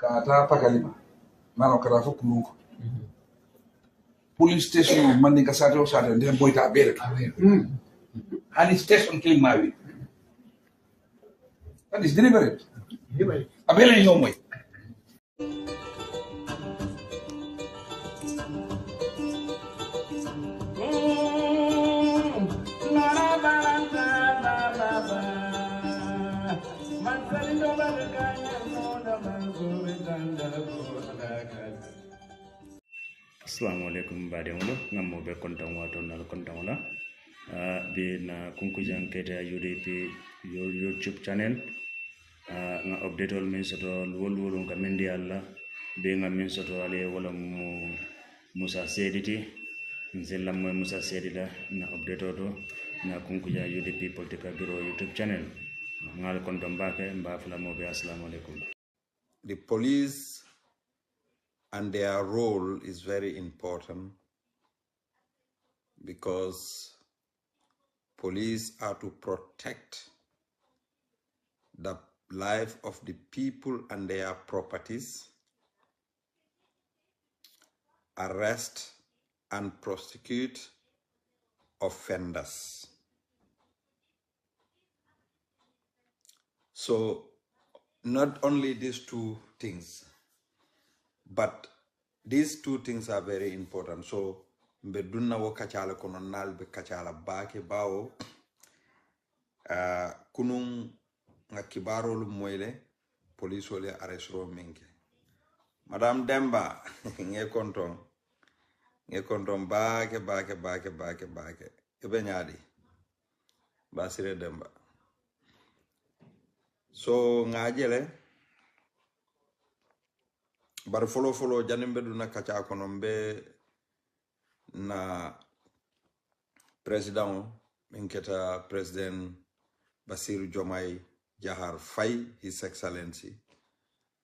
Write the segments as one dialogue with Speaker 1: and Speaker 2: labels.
Speaker 1: kata pakalima mano kara fo kulunko police station mandi ka sate o sate ndem boyta bele hani station ke mawi that is deliberate abele no moy
Speaker 2: Assalamu alaikum badewolo ngammo be kontan wato nal kontan wala be na Kunkujang Keitaya UDP YouTube channel nga update all min soto wol nga mendi alla be nga min soto ale wala mu Musa Sediti nzella mo Musa Sedila na update to na Kunkujang UDP political bureau YouTube channel ngal kontan bake mbafla mo be assalamu alaikum.
Speaker 3: The police and their role is very important because police are to protect the life of the people and their properties, arrest and prosecute offenders. So not only these two things, but these two things are very important. So bedunna wo kachala kono nalbe kachala bake bawo kunun ngakibaro lu moyle police wole arrestro minke Madame Demba nge konton bake ebe nyadi basire Demba so ngajele bar folo janim beduna kacha kono mbe na president minketa president Basiru Jomai Jahar Fay, His Excellency,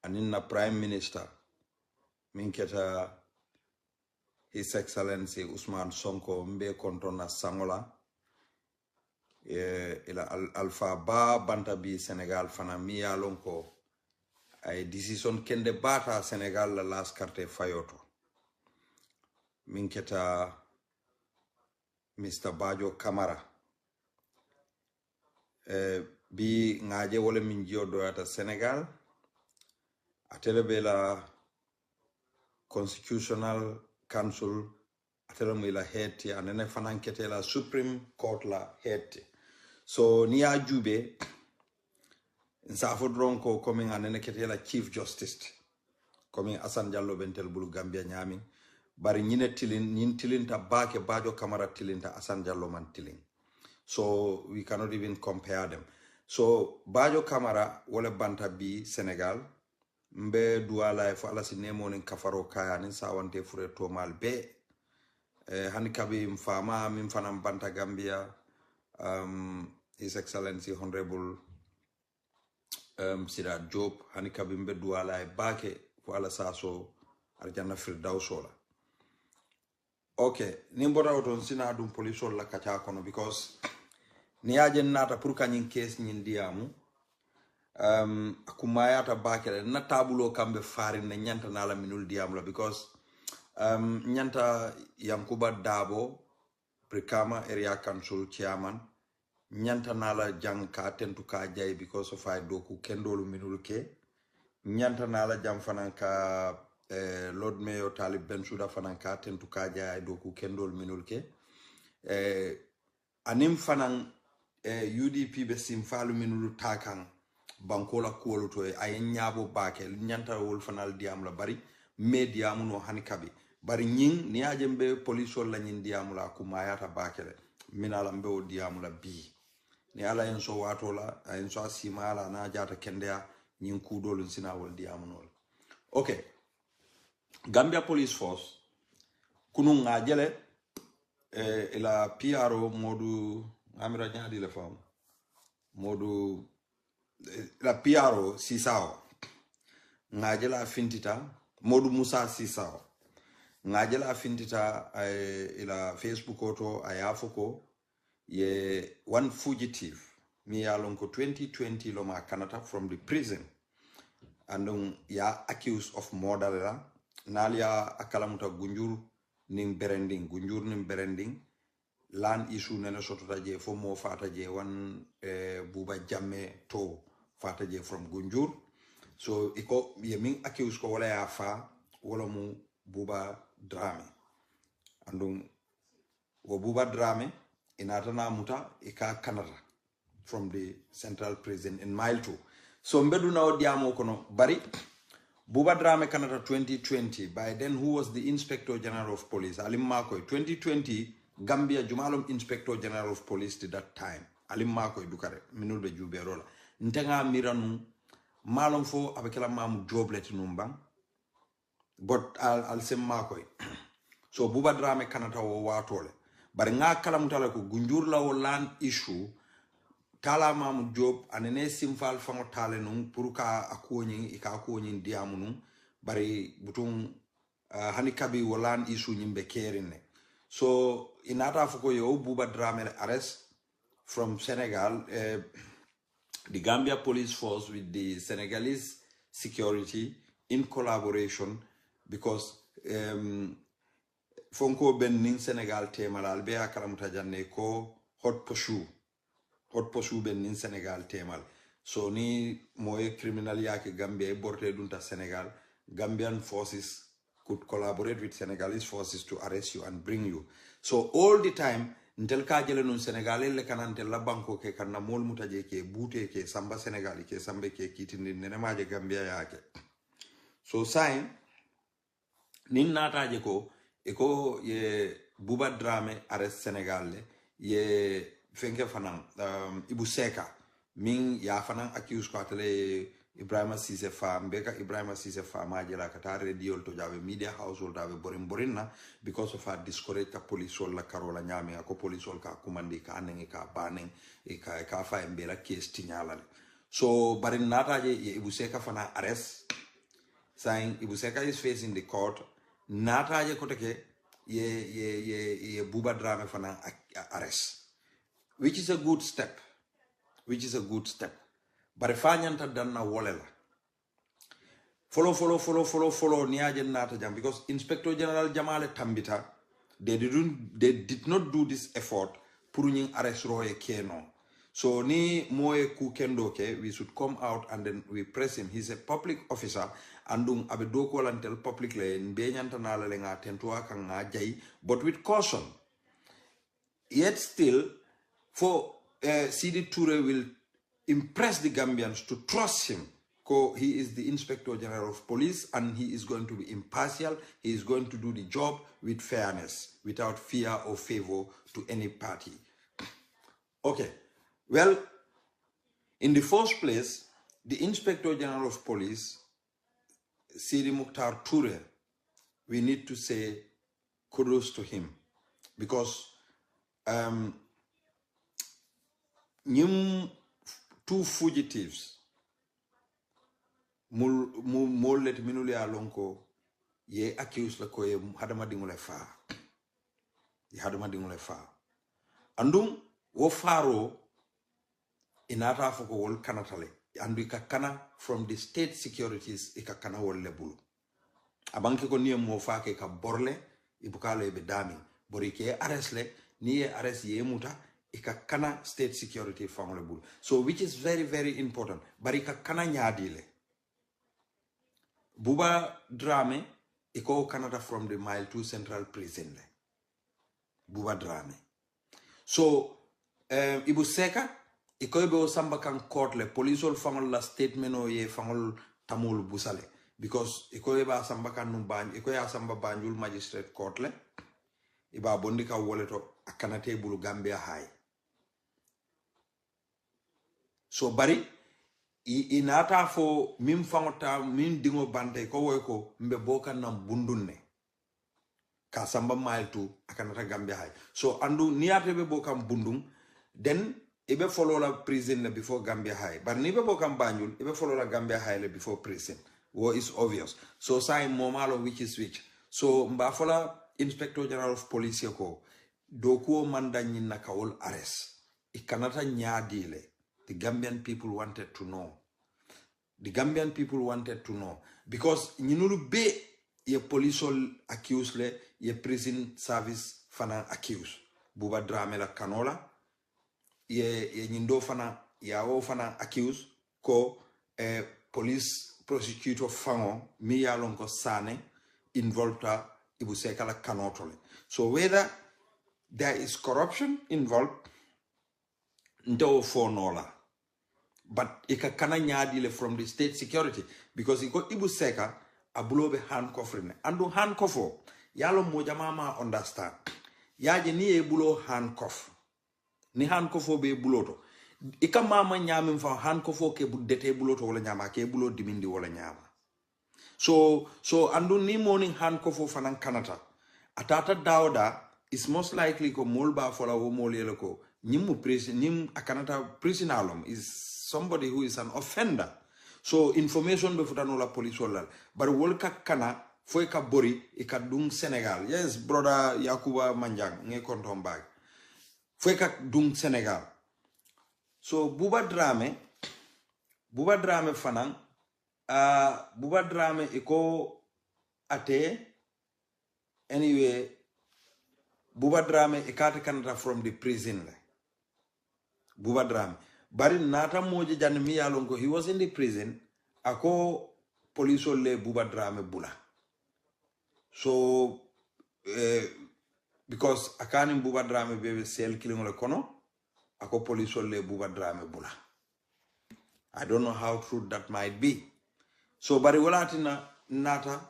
Speaker 3: and in na prime minister minketa His Excellency Usman Sonko mbe kontona Sangola ila alpha ba bantabi Senegal fana miya lonko ay decision kende bata Senegal la last carte fayoto minketa Mr. Bajo Camara bi ngaje wala min jiodo ata Senegal atele be la Constitutional Council atele mo la heti anene fanankete la Supreme Court la heti so ni ajube nsafo dronko coming anene kete la Chief Justice coming Asan Jallo bentel bulu Gambia nyami bari ñine tilinta bake Bajo Camara tilinta Asan Jallo man tilin so we cannot even compare them so Bajo Camara wala banta bi Senegal mbe duala fa ala sinemo nen kafaro kaya nin sawante fure to mal be hani kabi mfama min fanam banta Gambia His Excellency Honorable Sida Job hani kabi mbe duala bake fo ala saso arjana firdausola. Okay, nimbora oton sina dum police la kacha kono because ni ajen nata pour kanyin case nyin diamu akumayata bakele na tabulo kambe farin na nyanta nala minul diamu la because nyanta Yankuba Dabo Brikama Area Council Chairman nyanta nala janka tentuka jay because of I doku kendolu minul ke nyanta nala jam fananka Lord Mayor Talib Bensouda fanan ka tentu kaja ay doku kendol minul ke anim fanan UDP be simfalu minulu takan bankola kuolu to ay nyabo bake nyanta wol fanal diam la bari mediamu no hanikabi bari nyin ni ajembe police la nyin diamu la kumayata bake le minala mbe o diamu la bi ni ala en so watola en so simala na jata kendea nyin kudol sina wol diamu no okay Gambia Police Force kunu ngajele ila PRO modu amira nyadi le fam modu la PRO Sisao ngajela fintita modu Musa Sisao ngajela fintita ila Facebook oto ayafuko ye one fugitive mi yalonko 2020 loma kanata from the prison andung ya accused of murder la nalia akalamuta gunjur ning berending land issue nene sotota je fo mo fata je wan buba jamme to fata je from gunjur so iko yemin accused ko wala ya fa wala mu buba drame andung wo buba drame inatana muta ika Canada from the central prison in mile 2 so mbedu na odiamo kono bari buba drame Canada 2020 by then who was the inspector general of police alim makoy 2020 Gambia jumalum inspector general of police at that time alim makoy dukare minul be jube rola ntenga miranu malum fo abekela mamu joblet numbang but al sem makoy so buba drame Canada wo watole bari nga kala mutala ko gunjur la wo land issue kala mamu job anene simfal fango tale num pour ka akonyi ika akonyi diamu num bari butum hani kabi wo land issue nyimbe kerine so inata foko yo buba drame arrest from Senegal the Gambia police force with the Senegalese security in collaboration because fonko ben nin Senegal temal be akalamuta janne ko hot poshu ben nin Senegal temal so ni moye criminal yake Gambia borte dunta Senegal Gambian forces could collaborate with Senegalese forces to arrest you and bring you so all the time ntel ka jele nun Senegalese le kanante la banko ke kanna mol mutaje ke bute ke samba Senegal ke sambe ke kitindi nene maje Gambia yake so sign nin nataje ko eko ye buba drame arrest Senegal le ye fenke fanan Ibu Seka min ya fanan accuse ko atele Ibrahima Cissé fa mbeka Ibrahima Cissé fa majela kata radio to jabe media household jabe borinna because of her discourage ka police la karola nyame ko police ka kumandi ka anengi ka banen e ka fa mbela case tinyala so barin nata je Ibu Seka fana arrest saying Ibu Seka is facing the court nata je koteke ye buba drame fana arrest which is a good step bare fanyanta danna wolela follow niaje nata jam because inspector general Jamale Tambita they did not do this effort pour ñing arrest roye keno so ni moye ku kendo ke we should come out and then we press him he's a public officer andung abe do ko lantel public le be nyanta na la nga tentua kan nga jay but with caution yet still for Sidi Toure will impress the Gambians to trust him. He is the Inspector General of Police and he is going to be impartial. He is going to do the job with fairness, without fear or favor to any party. Okay, well, in the first place, the Inspector General of Police, Sidi Mukhtar Toure, we need to say kudos to him because two fugitives mul let minule alonko ye accuse la ko ye hadama dingule fa andum wo faro inata foko wol kanatale andu kana from the state securities kana wol lebulu abanke ko niye mo fa ke ka borle ibukale be dami bori ke arrest le ni arrest ye muta kana state security family so which is very very important bari kana nyadile buba drame iko Canada from the mile 2 central prison le buba drame so Ibu Seka iko be samba kan court le police ol famol la statement o ye famol tamol busale because iko ba samba kan num ban iko ya samba banjul magistrate court le iba bondika woleto akanate bulu Gambia high so bari inata fo mim fangota min dingo bande ko woy ko mbe boka nam bundunne ka samba maltu akanata Gambia high so andu niate be bokam bundung then ibe follow la prison le before Gambia high but ni be bokam banjul ibe follow la Gambia high le before prison what is obvious so say momalo which is which so mba fola Inspector General of Police ko doku manda nyina kawol arrest ikanata nyadile. The Gambian people wanted to know. The Gambian people wanted to know. Because Ninulu be ye police accused le, ye prison service fana accused. Buba Drame la Canola, ye Nindo fana, Yao fana accused, ko police prosecutor fango, mi yalonko sane, involved Ibuseka la Canotole. So whether there is corruption involved, ndo for nola. But ika kana nyadile from the state security because iko Ibuseka abulobe handcuffing. Andu handcuffo yalo moja mama understand. Yaje ni ebulo handcuff. Ni handcuffo be buloto. Ika mama nyame mfa handcuffo ke budete buloto wala nyama ke bulo dimindi wala nyama. So andu ni morning handcuffo fanan kanata. Atata dawda is most likely ko molba fola wo molele ko nyimu prison nim akanata prison alum is somebody who is an offender. So information be futanola police wala. But wolka kana foi ka bori ika dung Senegal. Yes, brother Yakuba Manjang nge kontom bag. Foi ka dung Senegal. So Buba Drame fanang Buba Drame iko ate anyway Buba Drame ikate Canada from the prison le. Buba Drame bari nata moje janmi yalongo he was in the prison ako police le Buba Drame bula. So because akani Buba Drame bebe sel killing le kono ako police le Buba Drame bula. I don't know how true that might be. So bari walatina nata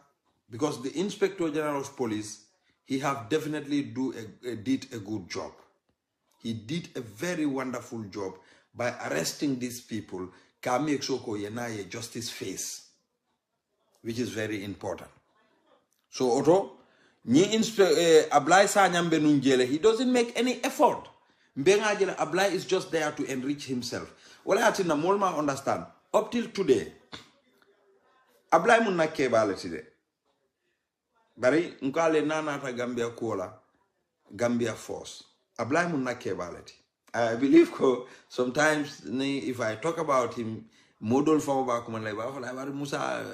Speaker 3: because the Inspector General of Police he have definitely did a good job. He did a very wonderful job by arresting these people. Ka make sure ko yenaye justice face, which is very important. So oto ni Ablai Sanyambe nunjele he doesn't make any effort. Mbenga jele Ablai is just there to enrich himself. Wala atina molma understand up till today. Ablai mun nakke balati de. Bari nkale nanata Gambia kola Gambia force. Ablai mun nakke balati. I believe sometimes if I talk about him, model for Musa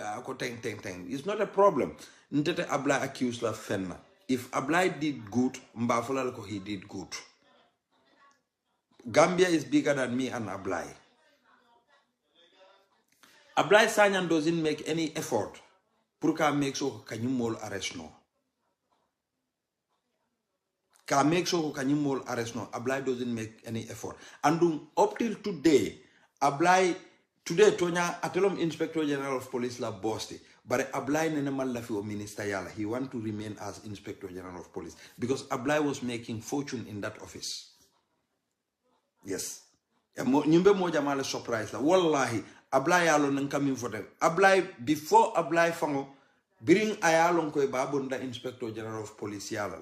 Speaker 3: it's not a problem. Ntete Ablai accused la fenna. If Ablai did good, Mbafala he did good. Gambia is bigger than me and Ablai. Ablai Sanyan doesn't make any effort. Purka make sure can you mol arrest no. Can make sure can you mol arrest no. Ablai doesn't make any effort. And up till today, Ablai today Tonya Atelom Inspector General of Police la bosti. But Ablai nenemal lafi o minister yala. He want to remain as Inspector General of Police because Ablai was making fortune in that office. Yes. Nyumbe moja male surprise la. Wallahi, Ablai yalo nang coming for them. Ablai before Ablai fango bring ayalon ko babunda Inspector General of Police yala.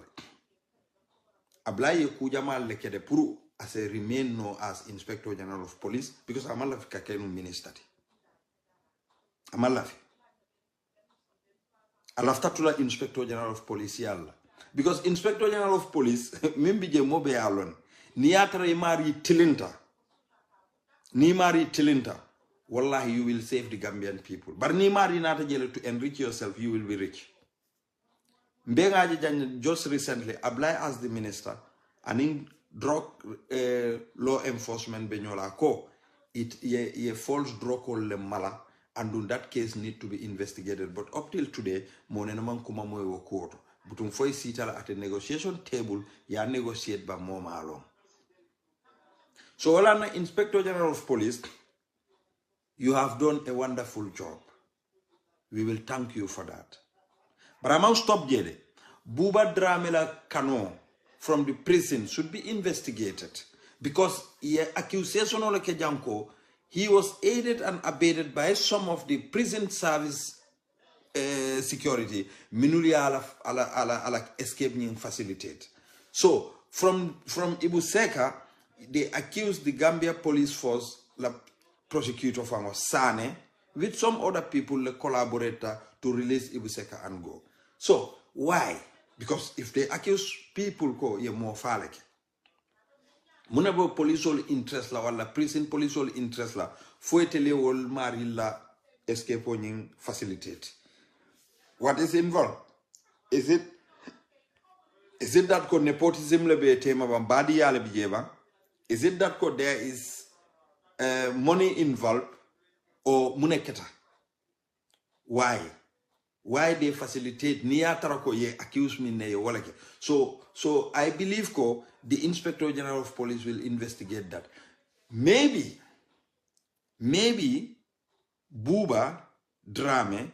Speaker 3: Ablai ye kujamal lekede puru as a remain no as Inspector General of Police because amalafi kakenu minister. Amalafi. Alaftatula Inspector General of Police yalla. Because Inspector General of Police mimbije mobe alon. Niatra imari tilinta. Nimari tilinta. Wallahi, you will save the Gambian people. But nimari nata jele to enrich yourself, you will be rich. Mbengaji just recently, Ablai asked the minister, and in drug law enforcement benyola ko, it ye false drug le mala, and in that case need to be investigated. But up till today, monenaman kuma moe wo koto. Butum foi sitala at a negotiation table, ya negotiate ba mo malong. So Olana Inspector General of Police, you have done a wonderful job. We will thank you for that. But I must stop jede. Buba Dramela Kano from the prison should be investigated because the accusation of Kejanko, he was aided and abetted by some of the prison service security. Minuli ala escaping facilitate. So from Ibuseka, they accused the Gambia police force, la prosecutor from Sane, with some other people, the collaborator, to release Ibuseka and go. So, why? Because if they accuse people, go, you're more phallic. Munabo police interest la, wala prison police interest la, fuetele wol marilla escape on facilitate. What is involved? Is it that ko nepotism le be tema badi yale bijeba? Is it that ko there is money involved or muneketa? Why? Why they facilitate niyatarako ye accuse me ne walake? So I believe ko the Inspector General of Police will investigate that. Maybe Buba Drame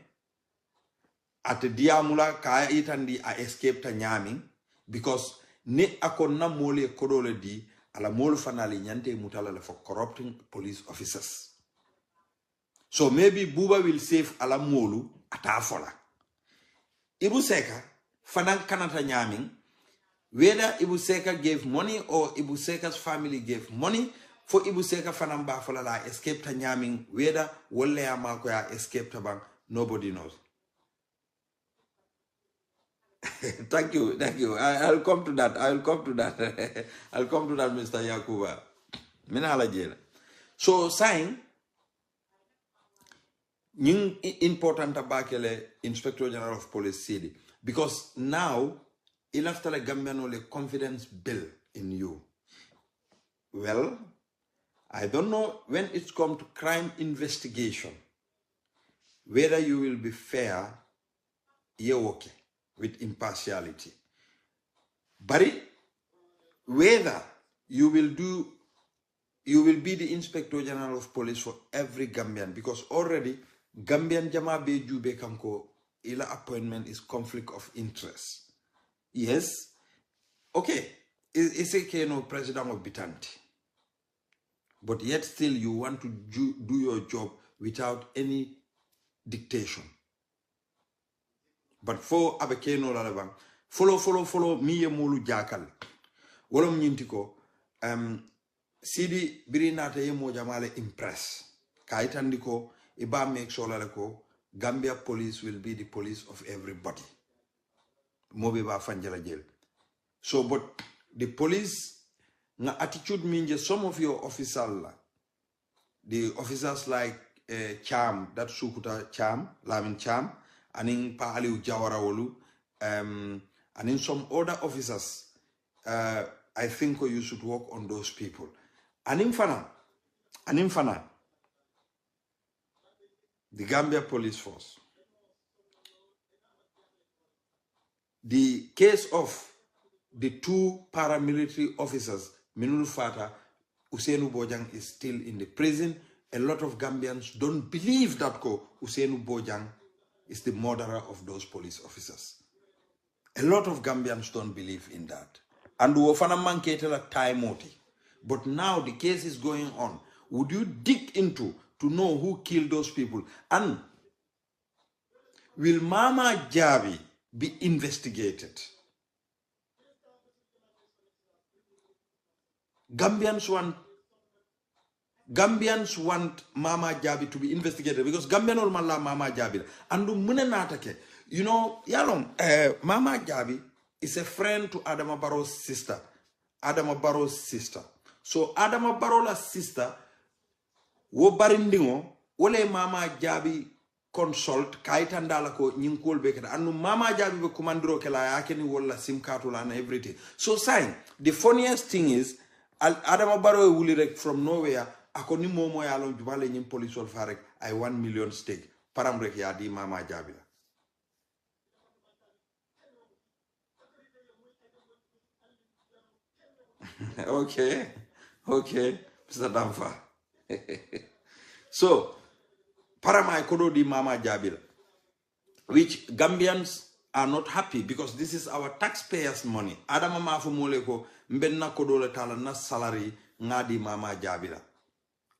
Speaker 3: at diamula kaya itandi a escape ta nyaming because ne akonna mole kodole di ala mol fanali nyante mutala for corrupting police officers. So maybe Buba will save ala molu atafola. Ibu Seka fanan kanata nyaming whether Ibu Seka gave money or Ibu Seka's family gave money for Ibu Seka fanan bafola la escape ta nyaming whether wolle amako ya escape ta bang nobody knows. Thank you. I'll come to that. I'll come to that, Mr. Yakuba. Minala jela. So saying Ning important abakele Inspector General of Police city because now il after the Gambian le confidence build in you. Well, I don't know when it's come to crime investigation whether you will be fair, you're okay with impartiality. But whether you will be the Inspector General of Police for every Gambian because already Gambian Jama be Jube Kanko ila appointment is conflict of interest. Yes. Okay. It's a no president of Bitanti. But yet still you want to do your job without any dictation. But for abekeno lalabang follow miye molu jakal wolom nyintiko sidi birinata ye mo jamale impress kaitandiko iba make sure lalako Gambia police will be the police of everybody mobe ba fanjala jail. So but the police na attitude means some of your officers the officers like Cham, that Sukuta Cham, Lamin Cham, and in Paaliu Jawarawolu, and in some other officers, I think you should work on those people. And in Fana, the Gambia Police Force, the case of the two paramilitary officers, Minul Fata, Usainu Bojang is still in the prison. A lot of Gambians don't believe that Usainu Bojang is the murderer of those police officers. A lot of Gambians don't believe in that. And Wofana Manketela Taimoti. But now the case is going on. Would you dig into to know who killed those people? And will Mama Jabi be investigated? Gambians want Mama Jabi to be investigated because Gambian or Mala Mama Jabi. And Munenatake, you know, Yalong, Mama Jabi is a friend to Adama Barrow's sister. So Adama Barrow's sister, wo barindingo, ole Mama Jabi consult, kaitandala ko nyinkol bekeda. And Mama Jabi be commandro kela yakeni wala sim kartula and everything. So saying, the funniest thing is, Adama Barrow will direct from nowhere. Akoni momo ya lon jubale nyim police wal farek I 1 million stake param rek ya di Mama Jabi la. Okay Mr. Damfa. So param kodo di Mama Jabi la, which Gambians are not happy because this is our taxpayers money. Adama mafu mole ko mbenna kodo le tala na salary ngadi Mama Jabi la.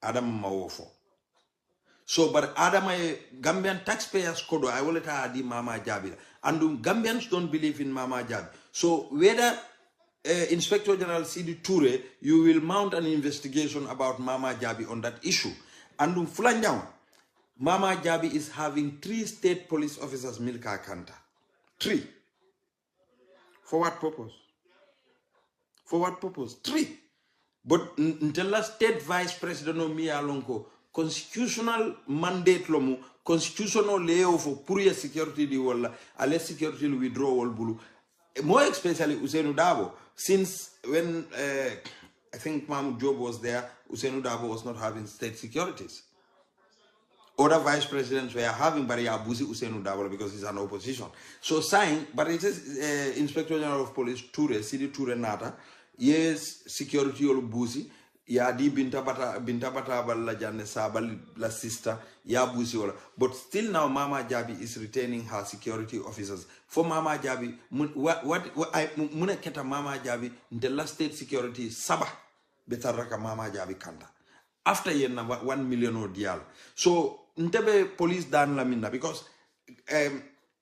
Speaker 3: Adam Mawofo. So, but Adam, Gambian taxpayers kodo, I will let di Mama Jabi. And Gambians don't believe in Mama Jabi. So, whether Inspector General Sidi Toure, you will mount an investigation about Mama Jabi on that issue. And Fulanjang, Mama Jabi is having 3 state police officers, Milka Kanta. 3. For what purpose? 3. But until last state vice president of Mia Lonko, constitutional mandate lomu, constitutional layoff for pure security di wala ale security withdrawal bulu more especially Ousainou Darboe, since when I think Mahmoud Job was there, Ousainou Darboe was not having state securities. Other vice presidents were having, but Abusi Ousainou Darboe because he's an opposition. So sign, but it is Inspector General of Police Toure, Sidi Toure Nata, yes, security ol Busi, ya di binta bata balla janne sabal la sister ya busi wala, but still now Mama Jabi is retaining her security officers. For Mama Jabi, what I muna keta Mama Jabi the last state security saba betaraka Mama Jabi kanda after yen number 1 million or dial. So ntebe police dan la minna because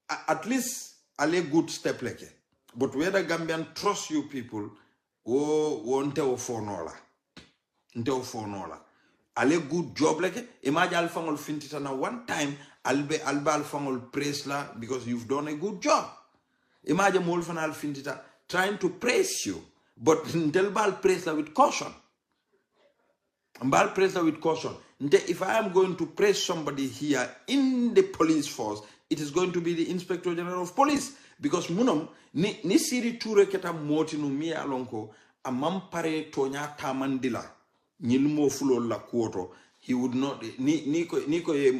Speaker 3: at least ale good step leke, but whether Gambian trust you people wonte o fonola ntew fonola ale good job like imagine al fangol fintita na one time albe al fangol praise la because you've done a good job. Imagine mol fanal fintita trying to praise you, but ntel bal praise la with caution. Bal praise la with caution. If I am going to praise somebody here in the police force, it is going to be the Inspector General of Police, because munom ni siri ture keta motinu mi alonko amam pare tonya tamandila Nilmo fulo la kuoto, he would not niko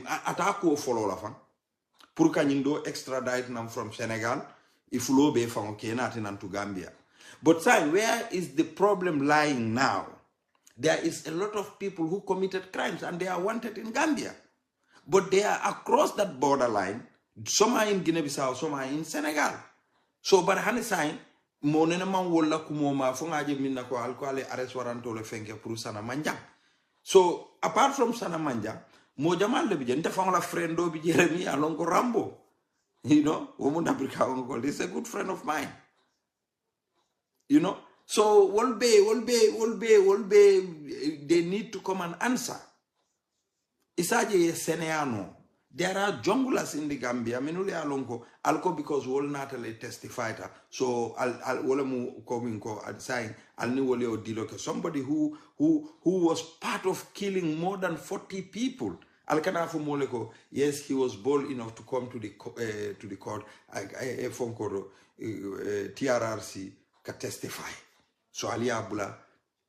Speaker 3: atako follow la fan. Purka nyindo extradite nam from Senegal, if lo be fan okay natin to Gambia. But sign, where is the problem lying now? There is a lot of people who committed crimes and they are wanted in Gambia. But they are across that borderline. Some are in Guinea-Bissau, some are in Senegal. So but hani sign monena man wolla kumoma fongaje minna ko alcohol arrest warrant le fenke pour sana manjang. So apart from sana manjang, mo jamal le bijente fangla friendo bi Jeremy alongo Rambo. You know, woman Africa uncle is a good friend of mine. You know, so wolbe they need to come and answer. Isaje seneano. There are junglers in the Gambia. Minule alonko alko because wol natale testified. So al wolemu coming ko saying al ni wole odiloke somebody who was part of killing more than 40 people. Al kana fu moleko yes, he was bold enough to come to the court. I phone call TRRC can testify. So Ali Abula,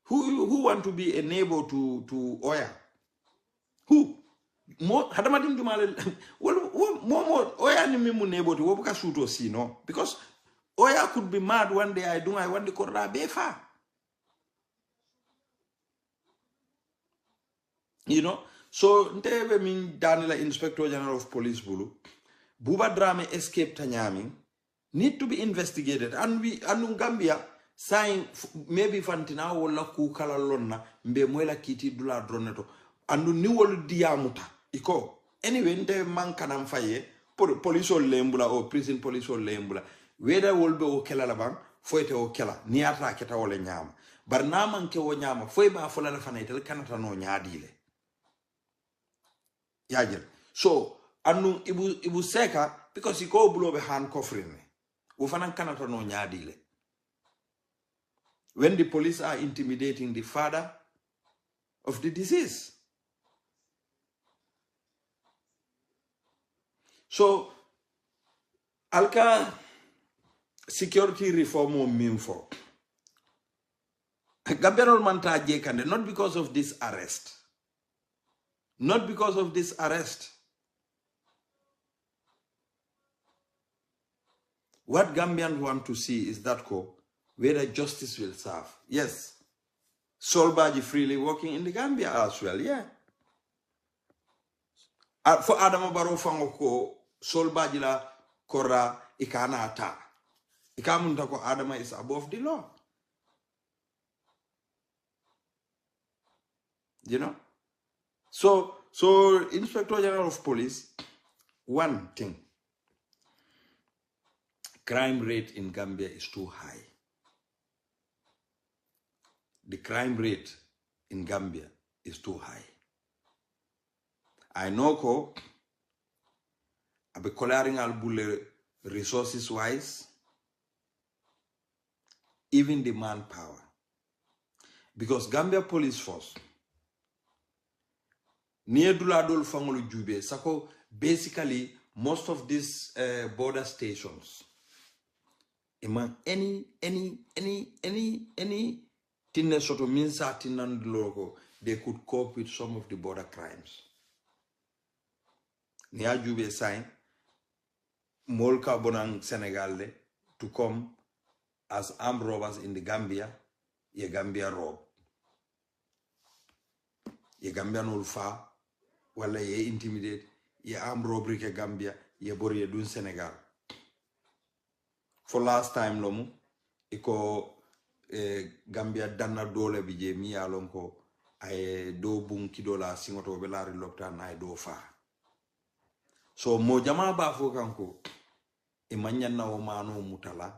Speaker 3: who want to be a neighbor to Oya? Who? Mo hadamadim dumale mo Oya ni mimu neighbor to wobuka suto si no, because Oya could be mad one day I want the korra befa. You know, so ntebe min Daniela Inspector General of Police bulu Buba Drame escape tanyami need to be investigated, and Gambia saying maybe fantina wala ku kala lonna mbe mwela kiti dula droneto andu ni wolu diamuta iko anyway nte mankana mfaye police o lembula o prison police o lembula weda wolbe o kela la bang foyte o kela ni ata keta wala nyama bar na manke wo nyama foy ba fola la fanaytel kanata no nyaadile yajel. So andu ibu seka because iko bulobe hand coffering wo fanan kanata no nyaadile. When the police are intimidating the father of the deceased. So, alka security reform or minfo. Gabriel Manta Jekande, not because of this arrest. Not because of this arrest. What Gambians want to see is that whether justice will serve. Yes. Solbaji freely working in the Gambia as well, yeah. For Adama Barrow Fangoko, Solbaji la Kora Ikana ata. Ikamuntako Adama is above the law. You know? So Inspector General of Police, one thing. Crime rate in Gambia is too high. The crime rate in Gambia is too high. I know ko abe coloring albule resources wise, even the manpower. Because Gambia Police Force near Duladol Fangolo Jube, Sako basically most of these border stations, any tinne soto minsa tinan logo, they could cope with some of the border crimes. Nia jube sign Molka Bonang Senegal to come as armed robbers in the Gambia, ye Gambia rob. Ye Gambia nulfa, wala ye intimidate, ye armed robbery ke Gambia, ye bori ye dun Senegal. For last time lomu, iko Gambia dana dole bije mi alonko ay do bun kidola singoto belari lopitan ay do fa. So mo jama ba fo kanko e manyanna o mano mutala.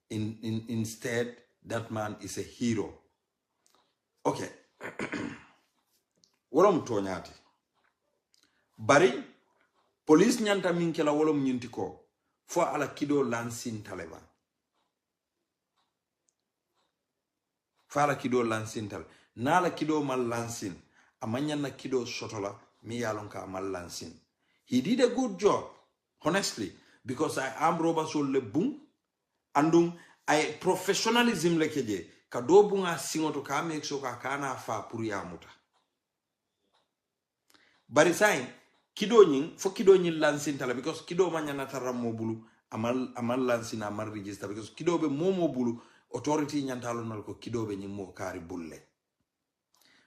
Speaker 3: Instead, that man is a hero. Okay. Wolom tonyati. Bari police nyanta minkela wolom nyintiko fo ala kido lansin taleba. Fala kido lansin tal. Na ala kido mal lansin. Amanyanna kido sotola mi yalonka mal lansin. He did a good job, honestly, because I am robbers all le boom. Andung ay professionalism lekeje ka do bunga singoto ka make so ka kana fa pour ya muta bari sain kido nyin fo kido nyin lansin tala because kido manya natara mo bulu amal lansin amal register because kido be momo bulu authority nyantalo nal ko kido be nyin mo kari bulle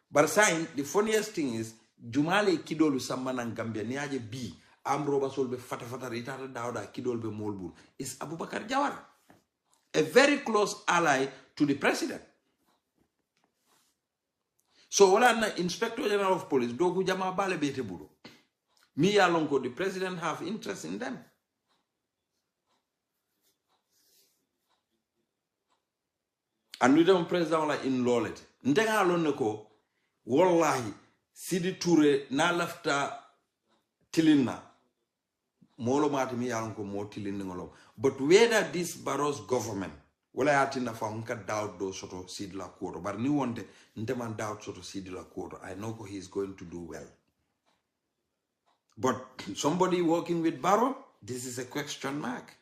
Speaker 3: bar sain the funniest thing is jumale kido lu samana Gambia ni aje bi am roba sol be fata ritata dawda kido be molbul is Abubakar Jawara, a very close ally to the president. So wala na Inspector General of Police dogu jama bale bete buru. Mi yalonko the president have interest in them. And we don't president wala in lawlet. Ndenga alone ko wallahi Sidi Toure na lafta tilinna. Molo mati mi yalonko mo tilinna ngolom. But whether this Barrow's government wala yatina fa unka doubt do soto sidla kuoto but ni wonde nteman doubt soto sidla kuoto I know he is going to do well. But somebody working with Barrow, this is a question mark.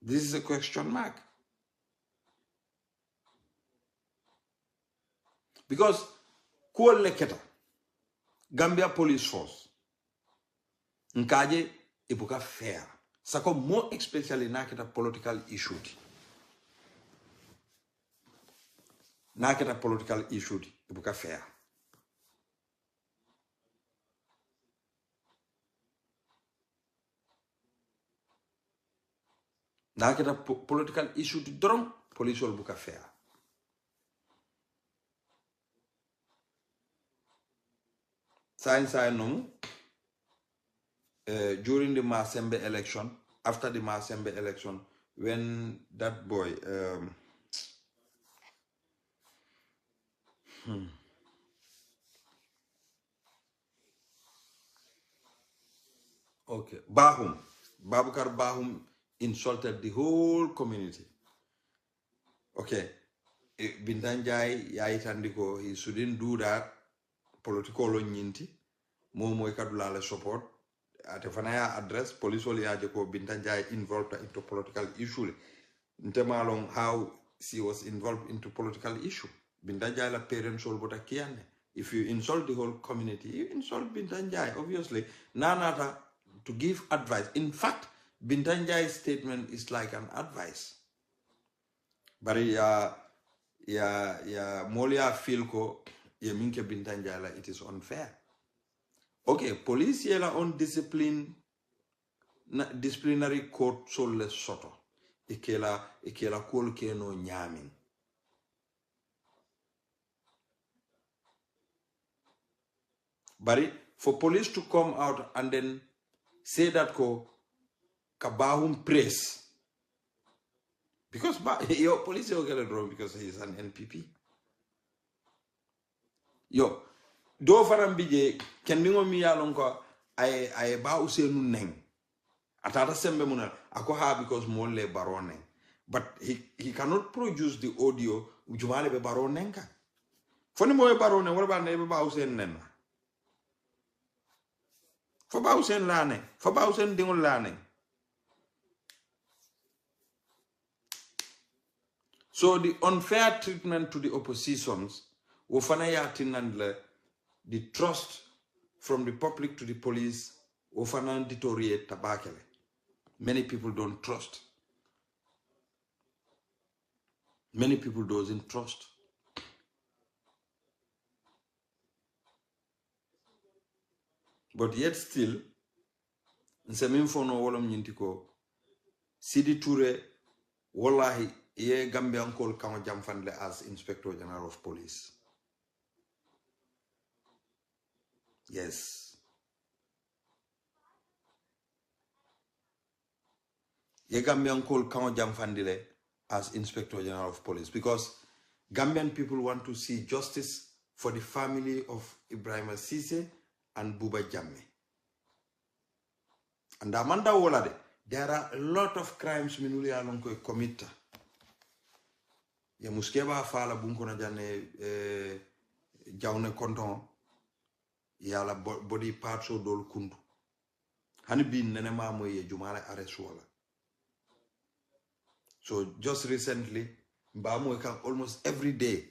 Speaker 3: This is a question mark. Because kuol leketa Gambia Police Force nkaje ibuka fair. Sako more especially naketa political issue. Naketa political issue ibuka fair. Naketa political issue drum police will buka fair. Science no. During the Masembe election, after the Masembe election, when that boy, Babukar Bahum insulted the whole community. Okay, Bintanjai Yaitandiko, he shouldn't do that. Political nyinti, Momo Kadulale support. At a Fanaya address, police only Ajako Bintanjai involved into political issue. Ntemalong how she was involved into political issue. Bintanjai la parents all but kiane. If you insult the whole community, you insult Bintanjai. Obviously, Nanata to give advice. In fact, Bintanjai's statement is like an advice. But Molia Filko, Minke Bintanjai, it is unfair. Okay, police yela on disciplinary court sole soto. Ikela kol keno nyamin. But for police to come out and then say that kabahum praise. Because your police will get it wrong because he is an NPP. Yo. Do faram bije kendingo mi yalon ko ay ba usenu neng atata sembe munal ako ha because molle barone but he cannot produce the audio jumale be barone ka foni moy barone wala ba ne ba usen nen Fabausen lane. Fabausen dingul lane. So the unfair treatment to the oppositions, the trust from the public to the police, deteriorate tabakele. Many people don't trust. Many people doesn't trust. But yet still, nseminfono wolam nyintiko, Sidi Toure, wallahi, ye Gambian call Kama Jamfandle as Inspector General of Police. Yes. Ye Gambian call Kama Jamfandle as Inspector General of Police because Gambian people want to see justice for the family of Ibrahim Sise and Buba Jammeh. And Amanda Wolade, there are a lot of crimes minuli alonko commit. Ya muskeba fala bunkona jane jawne konton ya la body parts o dol kundu. Hani bin nene mamo ye jumala aresuala. So just recently, Mbamo can almost every day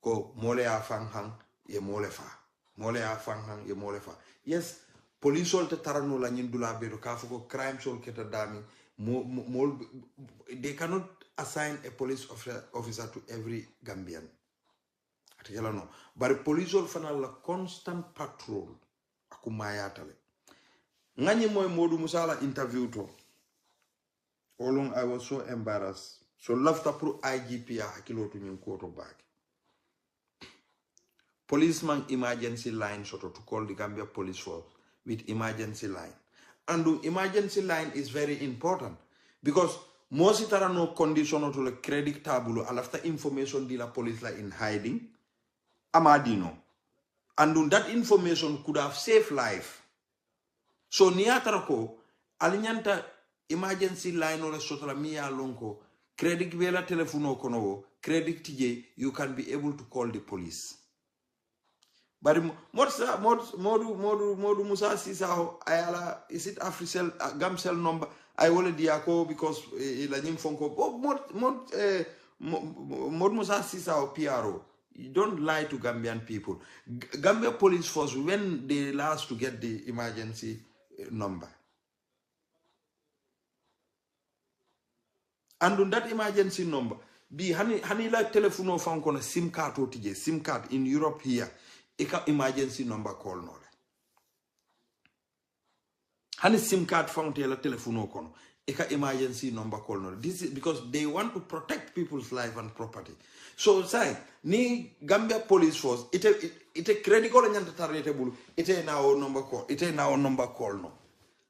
Speaker 3: go mole a fang hang ye mole fa. Mole a fang hang ye mole fa. Yes, police all te tarano la nyindula bedo kafuko crime sol keta dami. They cannot assign a police officer to every Gambian. No. But police all fanal la constant patrol. Akumayatale. Ngani moy modu musala interview to. How long I was so embarrassed. So left up pro IGP hakilo to nyun quarter back. Policeman emergency line sort of to call the Gambia police force with emergency line. And the emergency line is very important because most there are no condition to the credit tabulo and after information de la police like in hiding. Amadino. And that information could have saved life. So niatarako alinyanta emergency line or sotola miya lonko credit vela telefono kono credit tije you can be able to call the police. But modu musa sisa ayala is it Africell Gamcell number I already diako because la nyim fonko mod musa sisa PRO. You don't lie to Gambian people. Gambia police force when they last to get the emergency number. And on that emergency number, be hani like telephone phone kono SIM card otije SIM card in Europe here. Eka emergency number call no. Hani SIM card phone telephone kono. Eka emergency number call no. This is because they want to protect people's life and property. So say ni Gambia police force ite critical nyanta tarete bulu ite now number call ite now number call no.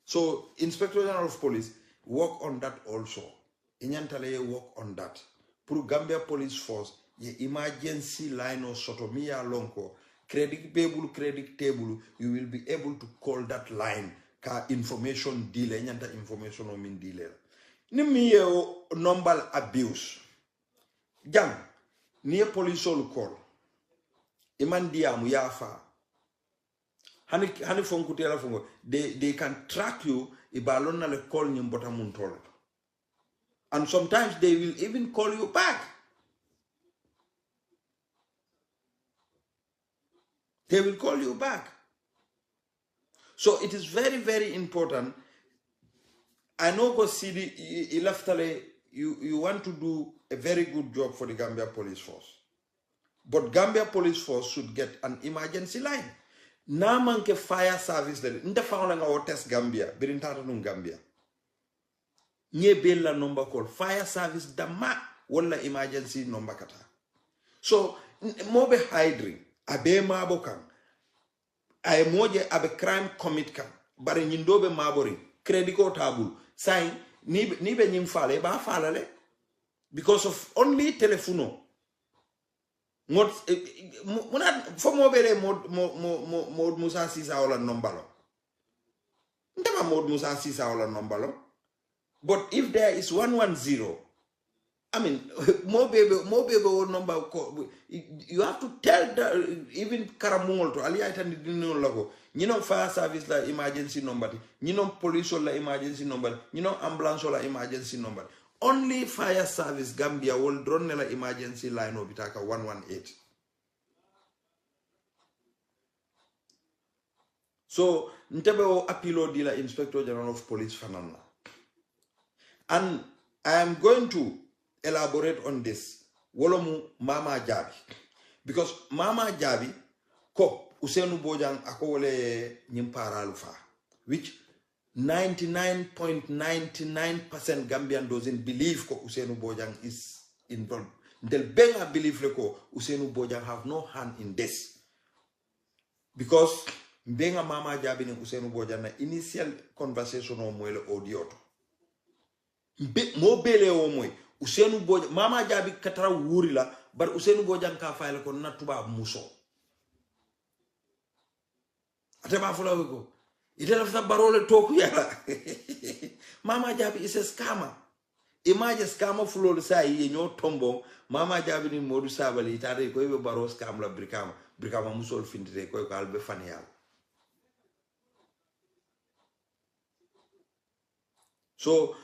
Speaker 3: So Inspector General of Police work on that also. Inyantale work on that. Pour Gambia police force ye emergency line or sotomia lonko credit table you will be able to call that line ka information deal nyanta information o min dealer. Nimi number abuse. Jang ni police all call. Iman diamu yafa. Hani fonku tela fongo. They can track you ibalon na le call nyimbota muntolo. And sometimes they will even call you back. They will call you back. So it is very, very important. I know because you want to do a very good job for the Gambia Police Force. But Gambia Police Force should get an emergency line. Na manke fire service there. Nda fauna nga test Gambia. Birintata nung Gambia. Nye bella number call. Fire service dama wala emergency number kata. So, mobe hydring. Abe mabo kang. Aye moje abe crime commit kang. Bare nyindobe mabori. Credit tabul. Sign. Nibe nyimfale. Ba falale. Because of only telephone. Mod fo mobere mod Musa Sisa wala nombalo. Ndama mod Musa Sisa wala nombalo. But if there is 110, I mean, more baby old number. You have to tell the, even Karamol to Ali Aitan didn't know logo. You know, fire service la emergency number. You know, police la emergency number. You know, ambulance la emergency number. Only fire service Gambia will drone la emergency line of Bitaka 118. So, Ntebe appeal di la Inspector General of Police Fanana. And I am going to elaborate on this. Wolomu Mama Jabi. Because Mama Jabi, ko Usenu Bojang akole nyimpara lufa. Which 99.99% Gambian doesn't believe ko Usenu Bojang is involved. They'll benga believe ko Usenu Bojang have no hand in this. Because benga Mama Jabi ni Usenu Bojang na initial conversation o mwele audio to. Mo bele o mwe. Usenu Bojang, Mama Jabi katara wuri la, but Usenu Bojang ka file ko natuba muso. Atema fula wiko. Itela fita barole toku yala. Mama Jabi is a scammer. Imagine scammer fulo sa iye nyo tombo. Mama Jabi ni modu sabali itare ko ibe baro scam la brikama. Brikama musol findire ko albe faniyal. So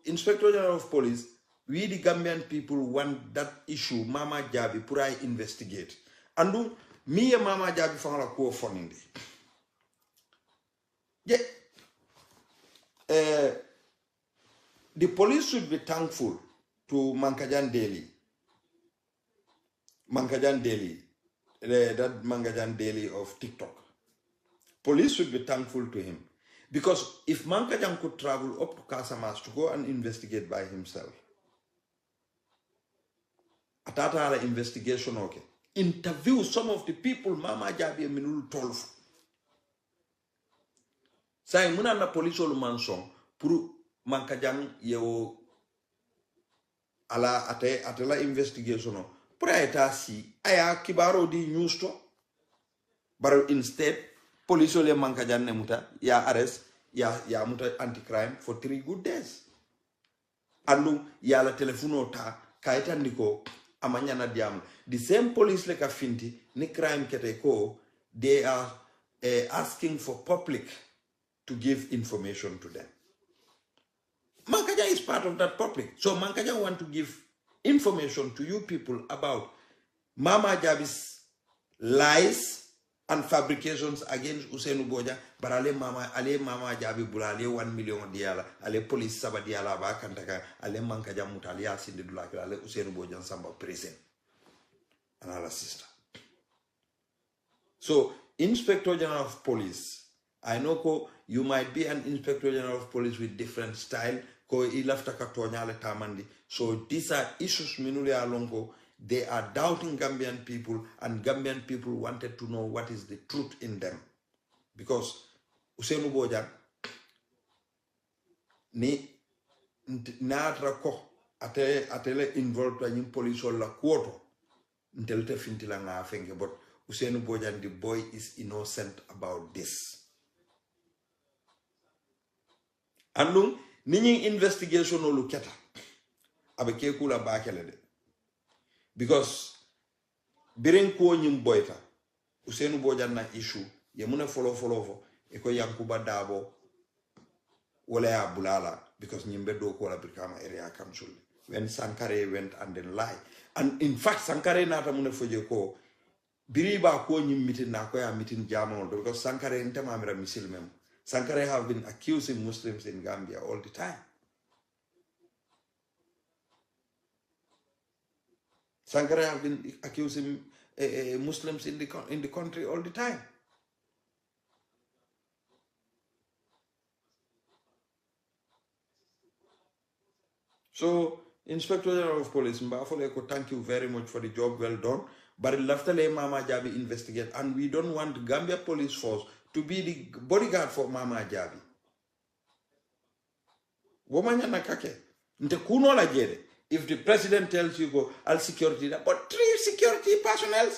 Speaker 3: Inspector General of Police, we the Gambian people want that issue, Mama Jabi, pura investigate. And me and Mama Jabi found a core funding. Yeah. The police should be thankful to Kunkujang Daily. Kunkujang Daily, that Kunkujang Daily of TikTok. Police should be thankful to him. Because if Kunkujang could travel up to Casamas to go and investigate by himself, atata investigation okay. Interview some of the people Mama Jabi minul tolf. Say muna na police olu mansong puru Kunkujang yeo ala atela investigation no. Pura eta si aya kibaro di news to. But instead police olu Kunkujang ne muta ya arrest ya muta anti-crime for 3 good days. Andu ya la telefono ta kaita ndiko amanyana diam. The same police like a finti ni crime kete ko, they are asking for public to give information to them. Kunkujang is part of that public. So Kunkujang want to give information to you people about Mama Jabi's lies and fabrications against Usenu Bojang, but ale Mama Jabi bulale 1 million diala, ale police saba diala ba kantaka, ale Kunkujang mutalia sindi dulaki, ale Usenu Bojang samba prison. Another sister. So, Inspector General of Police, I know ko you might be an Inspector General of Police with different style, ko ilafta katonyale tamandi. So these are issues minuli alongo. They are doubting Gambian people, and Gambian people wanted to know what is the truth in them. Because Usenu Bojang ni natra ko atele involved in police or la quoto until te fintila nga fenge, but Usenu Bojang, the boy, is innocent about this. Andung nining investigation olu keta abe kekula bakele de. Because birin ko nyim boyta Usenu Bojang na issue ye muna follow fo eko Yankuba Dabo wala ya bulala because nyimbe do ko la Brikama area council when Sankare went and then lie. And in fact Sankare nata muna foje ko biriba ko nyim meeting na ko ya meeting jama because Sankare ntama mira misil mem. Sankare have been accusing Muslims in Gambia all the time. Sankare have been accusing Muslims in the country all the time. So, Inspector General of Police, Mbafole, thank you very much for the job well done. But Laftale Mama Jabi investigate, and we don't want Gambia Police Force to be the bodyguard for Mama Jabi. Womanya nakake. Nte kuno la jere. If the president tells you go, I'll security that, but 3 security personnel,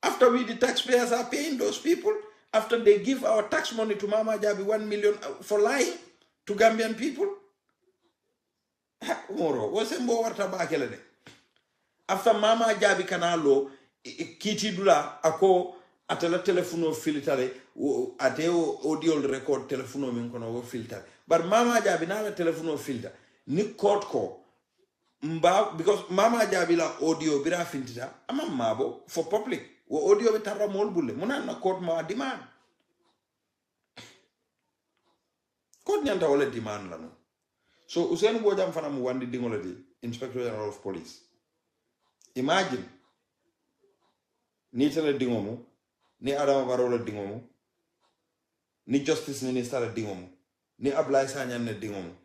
Speaker 3: after we the taxpayers are paying those people, after they give our tax money to Mama Jabi 1 million for lying to Gambian people. moro wo sembo warta bakele de after mama jabi kana lo kiti dula ako atela telefono filtare ate audio record telefono min kono wo filter but mama jabi na la telefono filter ni court ko mba because mama jabi la audio bira filter ama mabo for public wo audio be tarra mol bulle munan na court ma demand court nyanta wala demand la no so Usain Bojang fana mu wandi dingolo di Inspector General of Police imagine ni tele dingomu ni Adama Barrow la dingomu ni Justice Minister la dingomu ni Ablaye Sagnan ne dingomu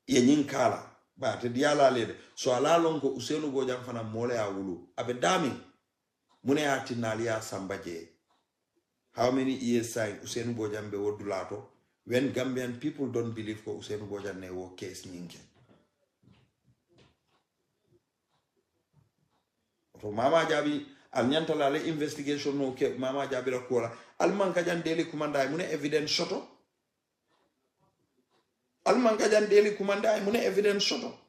Speaker 3: ye nyin kala ba te diala lede so ala lon ko Usain Bojang fana mole ya wulu abe dami mune atinali ya sambaje how many years sai Usain Bojang be wodulato when Gambian people don't believe ko Usain Bojang ne wo case nyinge to mama jabi al nyanta la investigation no ke mama jabi la kola al man ka jan deli kumanda mune evidence soto al man ka jan deli kumanda mune evidence soto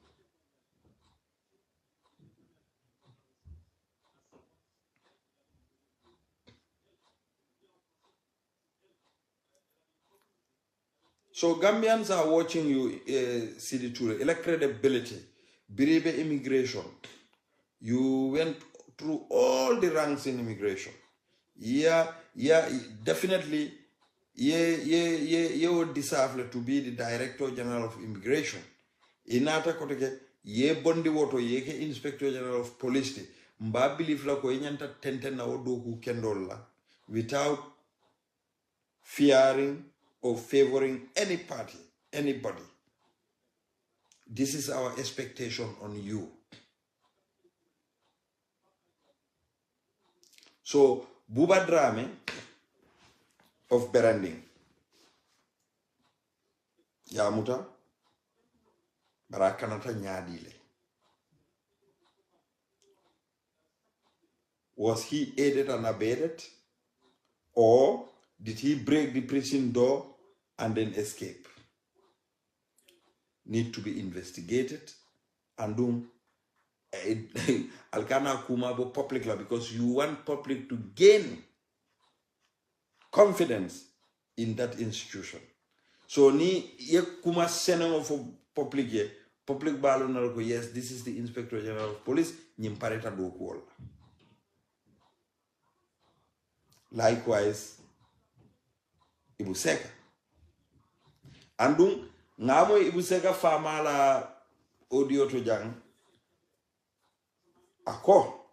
Speaker 3: so Gambians are watching you Sidi Toure credibility Biribe immigration you went through all the ranks in immigration yeah definitely you would deserve to be the Director General of Immigration inata koteke ye bondi woto ye ke Inspector General of Police mba believe la ko nyanta tenten na wodoku kendolla without fearing or favoring any party, anybody. This is our expectation on you. So, Buba Drame of Beranding. Yamuta, Barakanata Nyadile. Was he aided and abetted? Or did he break the prison door and then escape? Need to be investigated and alkana kumabo public la because you want public to gain confidence in that institution. So ni ye kuma senengo for public ye public balo na ko yes this is the Inspector General of Police nyimpareta do ko. Likewise Ibuseka andung ngamo Ibuseka famala audio to jang ako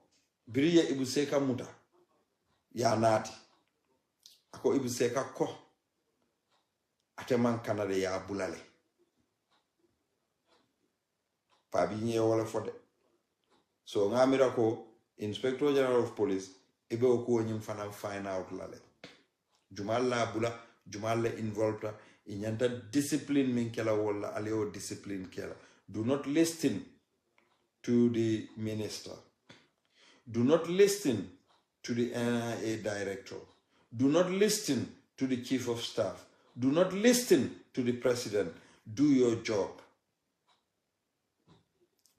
Speaker 3: biriye Ibuseka muta ya nati ako Ibuseka ko ateman kanade ya bulale pabi nye wala fode so ngamira ko Inspector General of Police ibe ko nyim fana find out lale jumal la bula jumal la involved inyanta discipline min kela wala aleo discipline kela. Do not listen to the minister, do not listen to the NIA director, do not listen to the chief of staff, do not listen to the president. Do your job,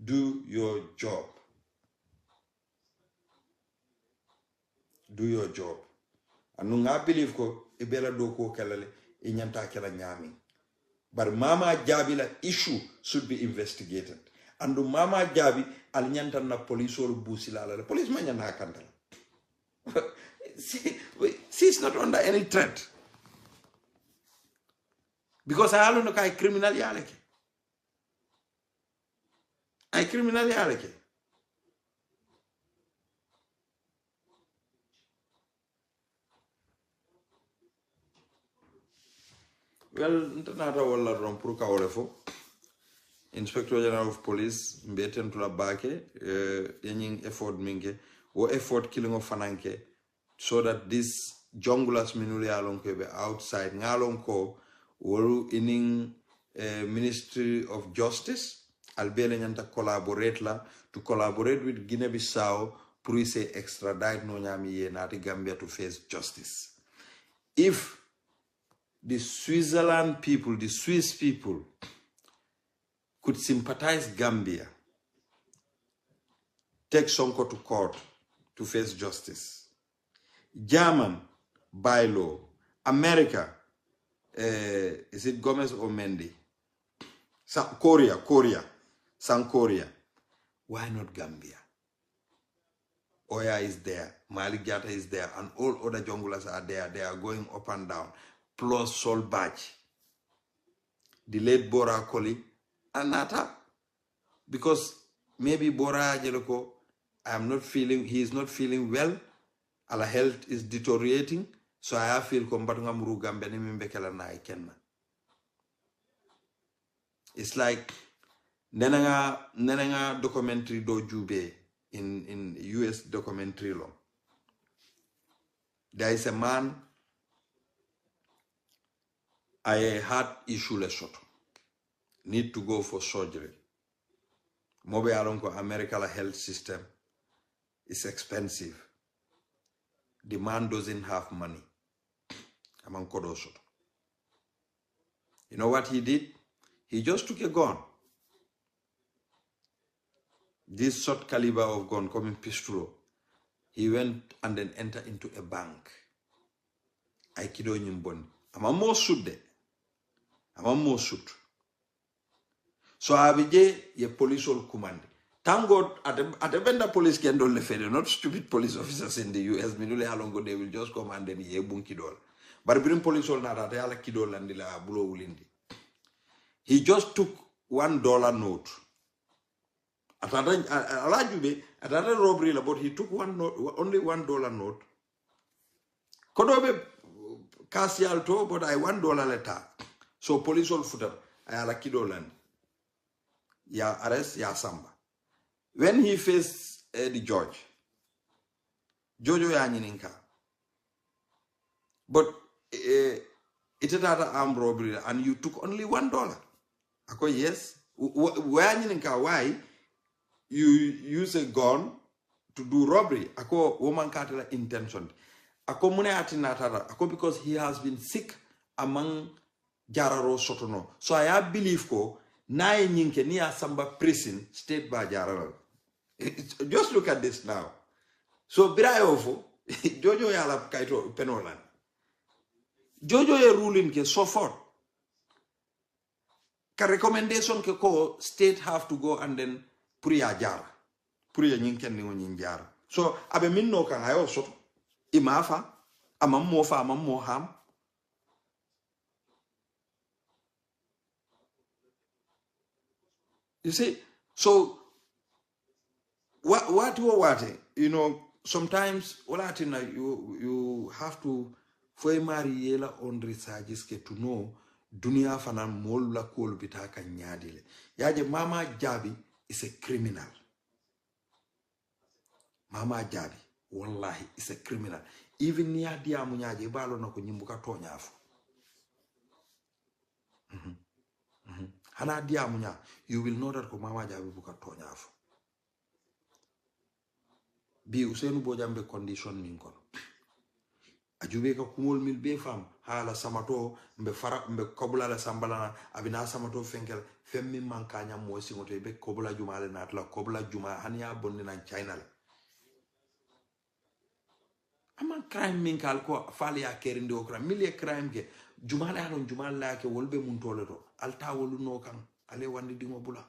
Speaker 3: do your job, do your job. And I believe ko ibela doko kelale inyanta kela nyami. But Mama Jabi issue should be investigated. And Mama Jabi al nyanta na police or busila la police manya na kandala. She's not under any threat. Because I don't know I criminal yaleke. I criminal yaleke. Well, ntanata wala rompuru ka olefo. Inspector General of Police mbeten tula bake yenying effort minge wo effort killing of fananke so that this junglers minuli alonko be outside ngalonko woru ining Ministry of Justice albele nyanta collaborate la to collaborate with Guinea-Bissau pour say extradite no nyami ye nati Gambia to face justice. If the Switzerland people, the Swiss people, could sympathize Gambia, take Sonko to court to face justice. German, bylaw. America, is it Gomez or Mendy? Korea, South Korea. Why not Gambia? Oya is there, Malik Jatta is there, and all other junglers are there. They are going up and down. Plus Sol Bach, the late Bora Koli, and Nata. Because maybe Bora Jeloko, he is not feeling well. Our health is deteriorating. So I feel combatunga muru Gambia ni mimbekela na ikenna. It's like nenanga documentary do jube in US documentary law. There is a man I had issue lesot. Need to go for surgery. Mobe alonko America health system is expensive. The man doesn't have money. You know what he did? He just took a gun. This short caliber of gun coming pistol. He went and then entered into a bank. I kido nyimbon. I'm more suit de. I'm more suit. So abije ye police all command. Thank God at the vendor police can do le not stupid police officers in the US. Minule halongo they will just come and then ye bunkidol. But bring police all na that ala kidol and la bulo ulindi. He just took $1 note. At another robbery, but he took only $1 note. Kodobe kasi alto, but I $1 letter. So police all footer, I ala kidoland. Ya arrest, ya samba. When he faced the judge, Jojo ya nyininka. But it is another armed robbery, and you took only $1. Ako yes. Why you use a gun to do robbery? Ako woman katela intention. Ako mune atinatara. Ako because he has been sick among Jararo Sotono. So I believe ko na nyinke ni asamba prison state by Jararo. Just look at this now. So Birayofu Jojo yala kaito penolan. Jojo ye ruling ke so forth. Ka recommendation ke ko state have to go and then priya jara. Priya nyinken ni nyin jara. So abe minno kan ayo so imafa amam mofa amam moham. You see, so what you know, sometimes you have to foi mariela on researches ke to know dunia fana mol la kol bitaka nyadile. Yaje Mama Jabi is a criminal. Mama Jabi wallahi is a criminal. Even niya dia munyaje balo na kunyimbuka tonyafu. Hana dia munya, you will know that ko Mama Jabi buka tonyafu. Bi usenu bojambe condition minkono. Ajube ka kumol mil be fam hala samato mbe fara mbe kobula la sambalana abina samato fenkel femmi mankanya mo singoto be kobula juma le natla kobula juma hanya bonni nan China le ama crime min kal ko fali ya kerinde o crime mille crime ke juma la non juma la ke wolbe mun tole to alta wolu no kan ale wandi dingo bula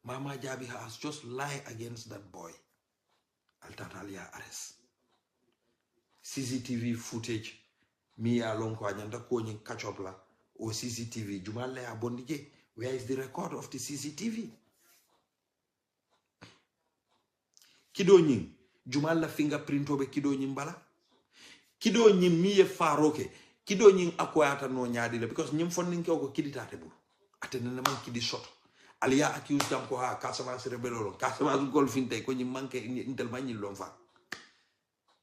Speaker 3: Mama Jabi has just lied against that boy. Altatalia arrest. CCTV footage. Me along kwa nyanda konyi catch up la. O CCTV. Jumale abondije. Where is the record of the CCTV? Kido nying. Jumala fingerprint obe kido nying bala. Kido nying miye faroke. Kido nying akwayata no nyadile. Because nying funding ke oko kidi tate buru. Atenene man kidi shot. Alia accused them ko ha kasama cerebelo kasama golfinte ko nyi manke intel manyi lomfa.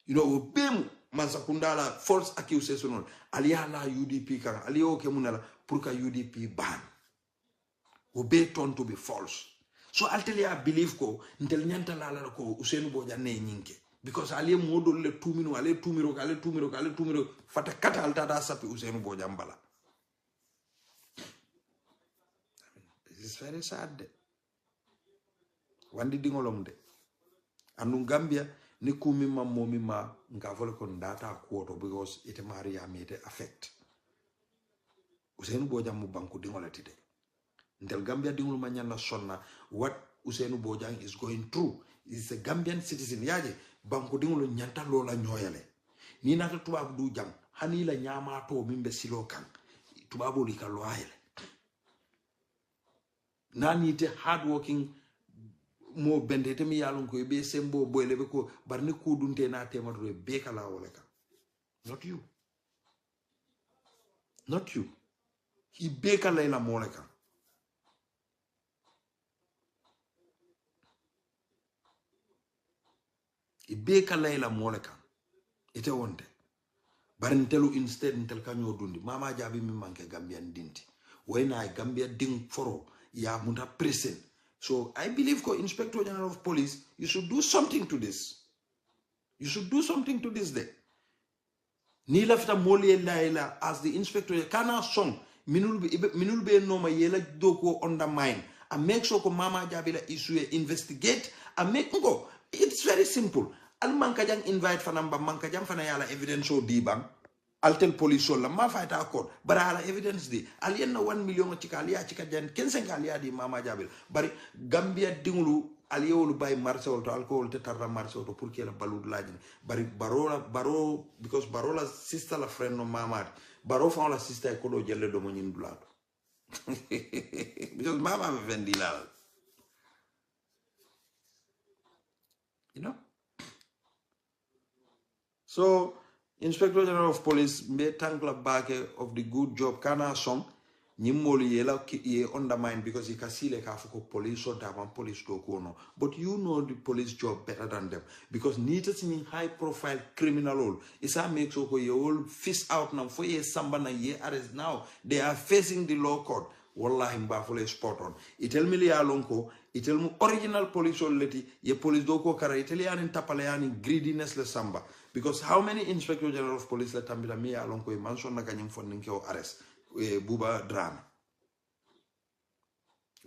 Speaker 3: You know bem mansakundala false accusation alia la UDP kan alia o ke munala pour ka UDP ban. O be ton to be false. So altelia believe ko intel nyanta la ko Usenu Boja ne nyinke because alia modol le 2 minutes ale 2 minutes fata kata alta da sapi Usenu Boja mbala. is very sad de wandi dingolom de andu Gambia ni kumi ma momi ma nga fole kon data kuoto because ite maria mete affect Usainu Bojang mu banku dingolati de ndel Gambia dingol ma nyana sonna what Usainu Bojang is going through is a Gambian citizen yaje banku dingolo nyanta lola nyoyale ni nata tubabu du jang hani la nyama to mimbe silo kan tubabu li ka loyale nani te hardworking mo bendete mi yalon ko be sembo boyle be ko barni kudunte na temato be kala wala ka not you he be kala ila moleka i be kala ila moleka ite wonde barintelu instead intel kanyo dundi mama jabi mi manke Gambian dinti wayna Gambia ding foro ya muta present. So I believe Inspector General of Police, you should do something to this. You should do something to this day. Ni lafta moli laila as the inspector kana song minul be no ma yela doko undermine and make sure ko mama jabila issue investigate and make go. It's very simple. Al mankajang invite fanamba mankajang fana yala evidence o dibang. I'll tell police all ma fight accord but ala evidence di aliena 1 million chika alia chika jan 15 alia di mama jabil bari Gambia dingulu aliolu bay marcel to alcohol te tarra marcel to pour que la balud lajin bari baro because barola sister la friend no mama baro fa la sister ko do jelle do mo nyin dulato because mama me vendi la you know so Inspector General of Police may thank la back of the good job kana song nyimoli yela ye undermine because he can see like Africa police or Davan police do kono. But you know the police job better than them because needed in high profile criminal all is a makes so you all fist out now for ye samba na ye arrest now they are facing the law court. Wallahi mbafule spot on. Itel mi liya lonko, itel mu original police all leti, ye police doko kara, itel yani tapale yani greediness le samba. Because how many Inspector General of Police le tambila mi ya lonko, ye manson na kanyang funding ke o arrest, buba drama.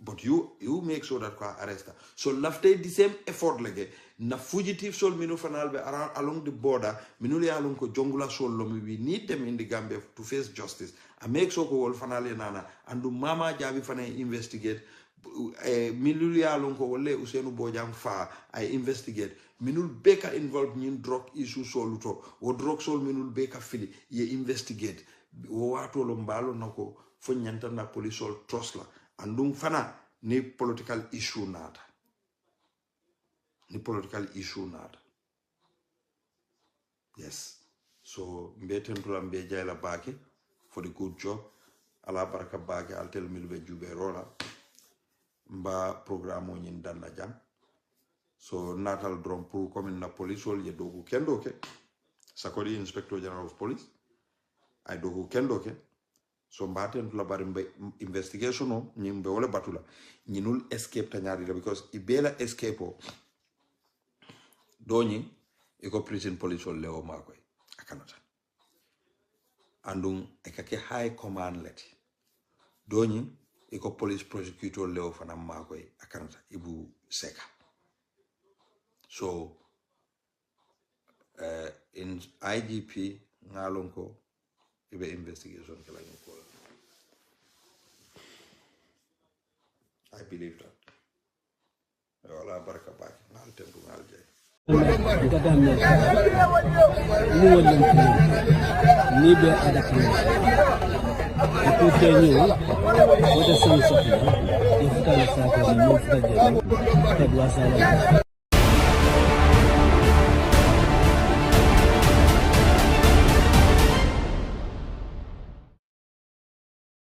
Speaker 3: But you make sure that kwa arrest her. So lafte the same effort lege, na fugitive sol minu fanalbe around along the border, minu le along ko jongula sol lomi, we need them in the Gambia to face justice. And make sure ko wol fanale nana, and do mama jabi fana investigate, minu le along ko wole Usainu Bojang fa, I investigate. Minul beka involved in drug issue soluto, o drug sol minul beka fili, ye investigate. O wato lombalo nako, fo nyanta na police sol trustla. Andung fana ni political issue nada. Ni political issue nada. Yes. So mbeten tula mbeja la baki for the good job. Ala baraka baki I'll tell milbe jube rola. Mba programo nyin dan na jang. So natal drum pour comme na police wol ye dogu kendo ke. Sakori Inspector General of Police. I dogu kendo ke. So mbaten tula bari investigation no nyimbe wole batula nyinul escape tanyari because ibela escape o doni iko prison police wol leo makoy akanata andum ekake high command leti doni iko police prosecutor leo fana makoy akanata ibu seka so in IGP ngalonko ibe investigation kala ko I believe that. Wala baraka baki ngal tendu ngal jay. Ni be adaki. Ko tenyu wada sansa. Ifta la sa ko ni futa jay. Ta dwa sala.